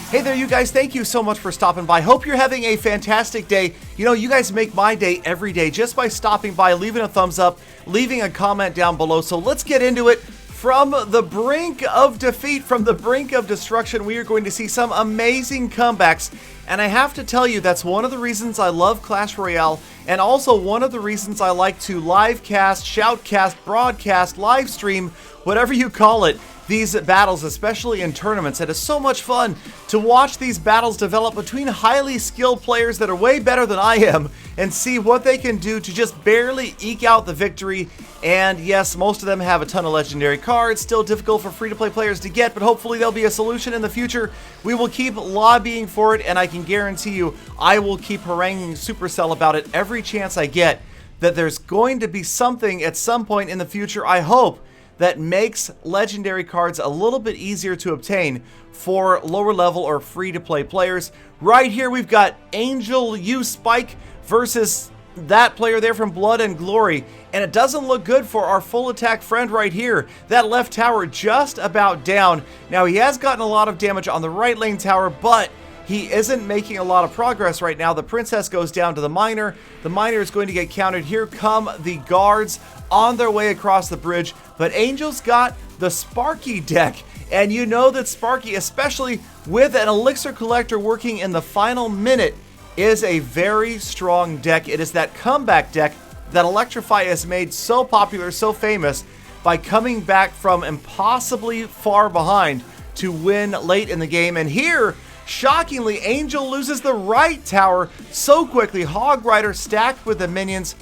Hey there, you guys. Thank you so much for stopping by. Hope you're having a fantastic day. You know, you guys make my day every day just by stopping by, leaving a thumbs up, leaving a comment down below. So let's get into it. From the brink of defeat, from the brink of destruction, we are going to see some amazing comebacks. And I have to tell you, that's one of the reasons I love Clash Royale, and also one of the reasons I like to live cast, shoutcast, broadcast, live stream, whatever you call it, these battles, especially in tournaments. It is so much fun to watch these battles develop between highly skilled players that are way better than I am and see what they can do to just barely eke out the victory. And yes, most of them have a ton of legendary cards, still difficult for free-to-play players to get, but hopefully there'll be a solution in the future. We will keep lobbying for it, and I can guarantee you I will keep haranguing Supercell about it every chance I get, that there's going to be something at some point in the future, I hope, that makes legendary cards a little bit easier to obtain for lower level or free-to-play players. Right here we've got Angel U Spike versus that player there from Blood and Glory, and it doesn't look good for our full attack friend right here. That left tower just about down. Now he has gotten a lot of damage on the right lane tower, but he isn't making a lot of progress right now. The princess goes down to the miner. The miner is going to get countered. Here come the guards on their way across the bridge, but Angel's got the Sparky deck, and you know that Sparky, especially with an elixir collector working in the final minute, is a very strong deck. It is that comeback deck that Electrify has made so popular, so famous, by coming back from impossibly far behind to win late in the game. And here, shockingly, Angel loses the right tower so quickly. Hog Rider stacked with the minions.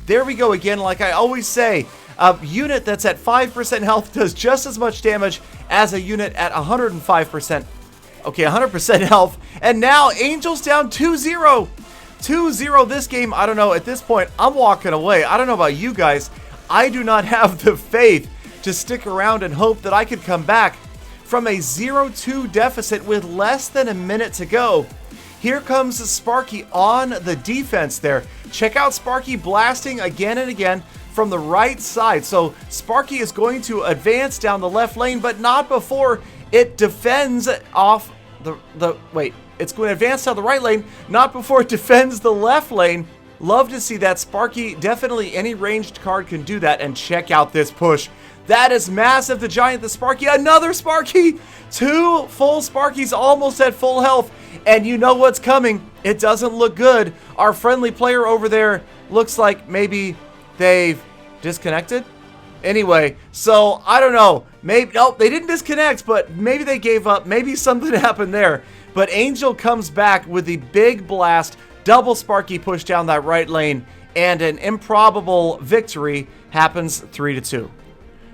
There we go again. Like I always say, a unit that's at 5% health does just as much damage as a unit at 105%. Okay, 100% health. And now Angel's down 2-0. 2-0 this game. I don't know. At this point, I'm walking away. I don't know about you guys. I do not have the faith to stick around and hope that I could come back from a 0-2 deficit with less than a minute to go. Here comes Sparky on the defense there. Check out Sparky blasting again and again from the right side. So Sparky is going to advance down the left lane, but not before it defends off it's going to advance down the right lane, not before it defends the left lane. Love to see that. Sparky, definitely any ranged card can do that, and check out this push. That is massive. The Giant, the Sparky, another Sparky! Two full Sparkies almost at full health. And you know what's coming. It doesn't look good. Our friendly player over there looks like maybe they've disconnected. Anyway, so I don't know. Maybe, nope, they didn't disconnect, but maybe they gave up. Maybe something happened there. But Angel comes back with the big blast. Double Sparky push down that right lane. And an improbable victory happens 3-2.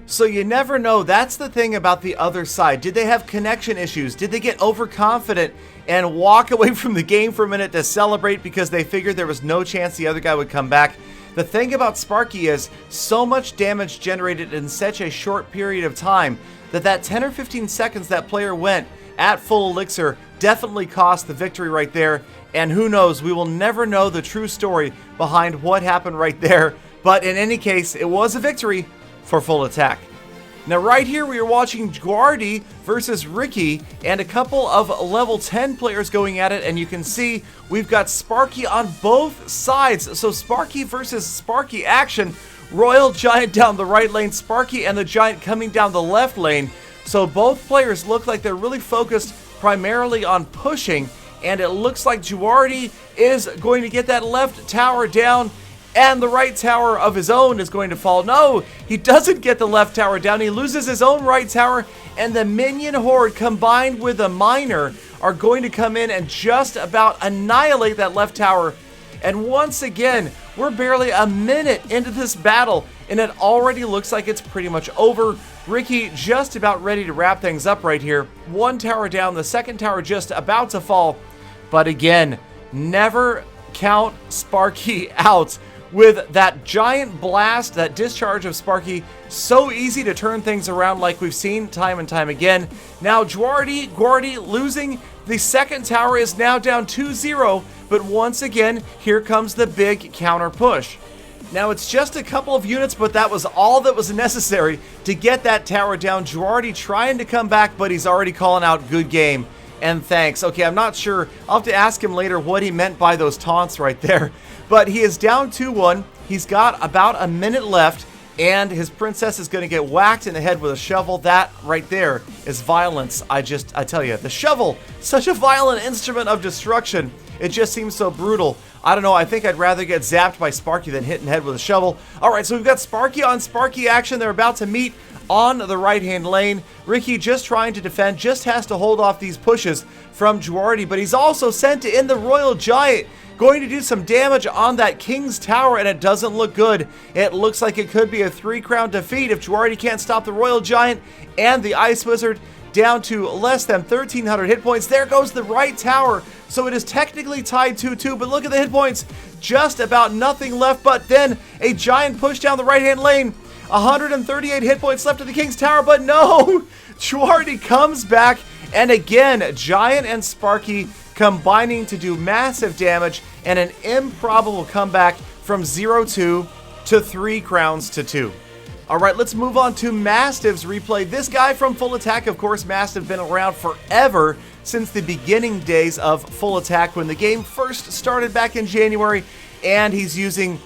So you never know. That's the thing about the other side. Did they have connection issues? Did they get overconfident and walk away from the game for a minute to celebrate because they figured there was no chance the other guy would come back? The thing about Sparky is so much damage generated in such a short period of time that 10 or 15 seconds that player went at full elixir definitely cost the victory right there. And who knows, we will never know the true story behind what happened right there. But in any case, it was a victory for full attack. Now right here we are watching Jardi versus Ricky and a couple of level 10 players going at it, and you can see we've got Sparky on both sides. So Sparky versus Sparky action. Royal Giant down the right lane, Sparky and the Giant coming down the left lane. So both players look like they're really focused primarily on pushing, and it looks like Jardi is going to get that left tower down, and the right tower of his own is going to fall. No, he doesn't get the left tower down. He loses his own right tower, and the minion horde combined with the miner are going to come in and just about annihilate that left tower. And once again, we're barely a minute into this battle, and it already looks like it's pretty much over. Ricky just about ready to wrap things up right here. One tower down, the second tower just about to fall. But again, never count Sparky out. With that giant blast, that discharge of Sparky, so easy to turn things around like we've seen time and time again. Now Jardi losing the second tower is now down 2-0, but once again, here comes the big counter push. Now it's just a couple of units, but that was all that was necessary to get that tower down. Jardi trying to come back, but he's already calling out good game. and thanks. Okay, I'm not sure. I'll have to ask him later what he meant by those taunts right there. But he is down 2-1. He's got about a minute left, and his princess is going to get whacked in the head with a shovel. That right there is violence. I tell you, the shovel, such a violent instrument of destruction. It just seems so brutal. I don't know, I think I'd rather get zapped by Sparky than hit in the head with a shovel. Alright, so we've got Sparky on Sparky action. They're about to meet on the right-hand lane. Ricky just trying to defend, just has to hold off these pushes from Jardi, but he's also sent in the Royal Giant. Going to do some damage on that King's Tower, and it doesn't look good. It looks like it could be a 3-crown defeat if Jardi can't stop the Royal Giant and the Ice Wizard down to less than 1,300 hit points. There goes the right tower. So it is technically tied 2-2, but look at the hit points. Just about nothing left, but then a giant push down the right-hand lane. 138 hit points left of the King's Tower, but no! Jardi comes back, and again, Giant and Sparky combining to do massive damage, and an improbable comeback from 0-2 to 3 crowns to 2. Alright, let's move on to Mastiff's replay. This guy from Full Attack, of course, Mastiff been around forever, since the beginning days of Full Attack when the game first started back in January, and he's using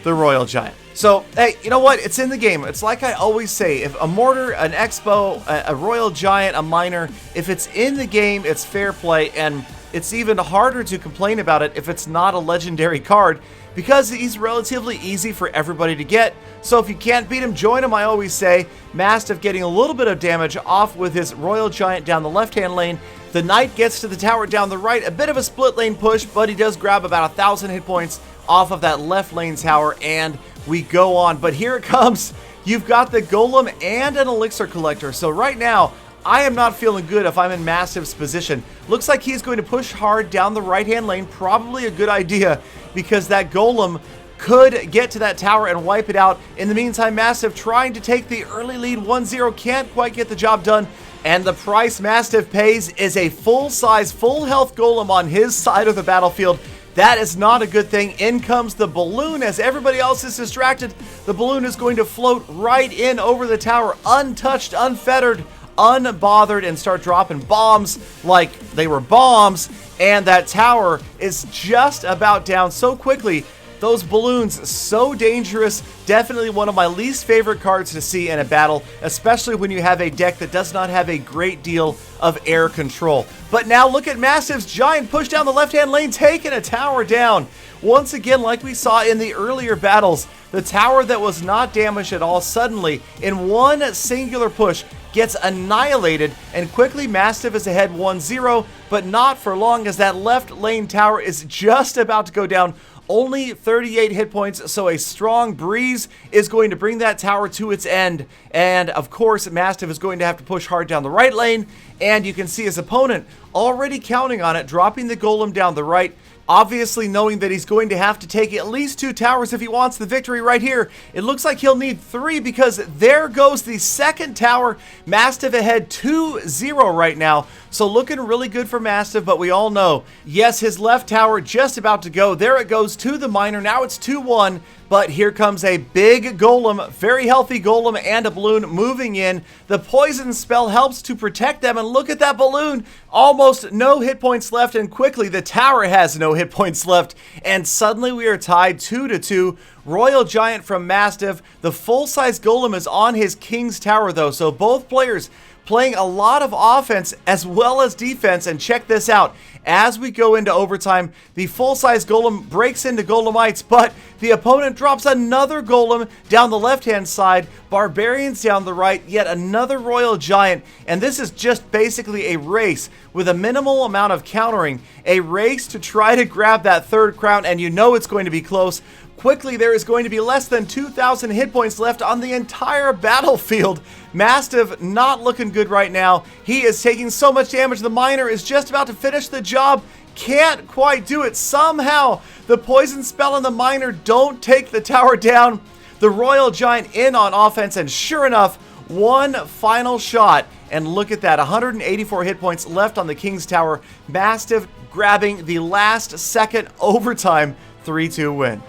the Royal Giant. So, hey, you know what? It's in the game. It's like I always say, if a Mortar, an Expo, a Royal Giant, a Miner, if it's in the game, it's fair play, and it's even harder to complain about it if it's not a legendary card, because he's relatively easy for everybody to get. So if you can't beat him, join him, I always say. Mastiff getting a little bit of damage off with his Royal Giant down the left-hand lane. The Knight gets to the tower down the right. A bit of a split lane push, but he does grab about 1,000 hit points off of that left lane tower, and we go on. But here it comes. You've got the Golem and an Elixir Collector. So right now, I am not feeling good if I'm in Mastiff's position. Looks like he's going to push hard down the right-hand lane. Probably a good idea, because that Golem could get to that tower and wipe it out. In the meantime, Mastiff trying to take the early lead 1-0. Can't quite get the job done. And the price Mastiff pays is a full-size, full-health Golem on his side of the battlefield. That is not a good thing. In comes the balloon as everybody else is distracted. The balloon is going to float right in over the tower, untouched, unfettered, unbothered, and start dropping bombs like they were bombs. And that tower is just about down so quickly. Those balloons, so dangerous. Definitely one of my least favorite cards to see in a battle, especially when you have a deck that does not have a great deal of air control. But now look at Mastiff's Giant push down the left-hand lane, taking a tower down. Once again, like we saw in the earlier battles, the tower that was not damaged at all suddenly, in one singular push, gets annihilated, and quickly Mastiff is ahead 1-0, but not for long, as that left lane tower is just about to go down. Only 38 hit points, so a strong breeze is going to bring that tower to its end. And of course, Mastiff is going to have to push hard down the right lane, and you can see his opponent already counting on it, dropping the Golem down the right. Obviously knowing that he's going to have to take at least 2 towers if he wants the victory right here. It looks like he'll need 3, because there goes the second tower. Mastiff ahead 2-0 right now. So looking really good for Mastiff, but we all know, yes, his left tower just about to go. There it goes to the Miner. Now it's 2-1. But here comes a big Golem, very healthy Golem, and a balloon moving in. The poison spell helps to protect them, and look at that balloon. Almost no hit points left, and quickly the tower has no hit points left. And suddenly we are tied 2-2. Royal Giant from Mastiff. The full-size Golem is on his King's Tower though, so both players playing a lot of offense as well as defense. And check this out. As we go into overtime, the full-size Golem breaks into Golemites, but the opponent drops another Golem down the left-hand side, Barbarians down the right, yet another Royal Giant, and this is just basically a race with a minimal amount of countering, a race to try to grab that third crown, and you know it's going to be close. Quickly, there is going to be less than 2,000 hit points left on the entire battlefield. Mastiff not looking good right now. He is taking so much damage. The Miner is just about to finish the job. Can't quite do it. Somehow, the poison spell and the Miner don't take the tower down. The Royal Giant in on offense, and sure enough, one final shot. And look at that, 184 hit points left on the King's Tower. Mastiff grabbing the last second overtime 3-2 win.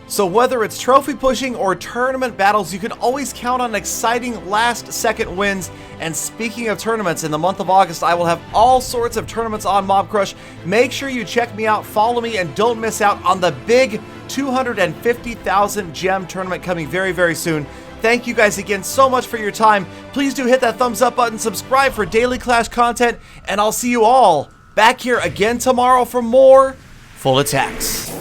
So whether it's trophy pushing or tournament battles, you can always count on exciting last-second wins. And speaking of tournaments, in the month of August, I will have all sorts of tournaments on Mob Crush. Make sure you check me out, follow me, and don't miss out on the big 250,000 gem tournament coming very, very soon. Thank you guys again so much for your time. Please do hit that thumbs up button, subscribe for daily Clash content, and I'll see you all back here again tomorrow for more Full Attacks.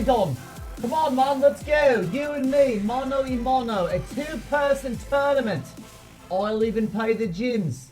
Dom, come on man, let's go. You and me, mono y mono, a 2-person tournament. I'll even pay the gyms.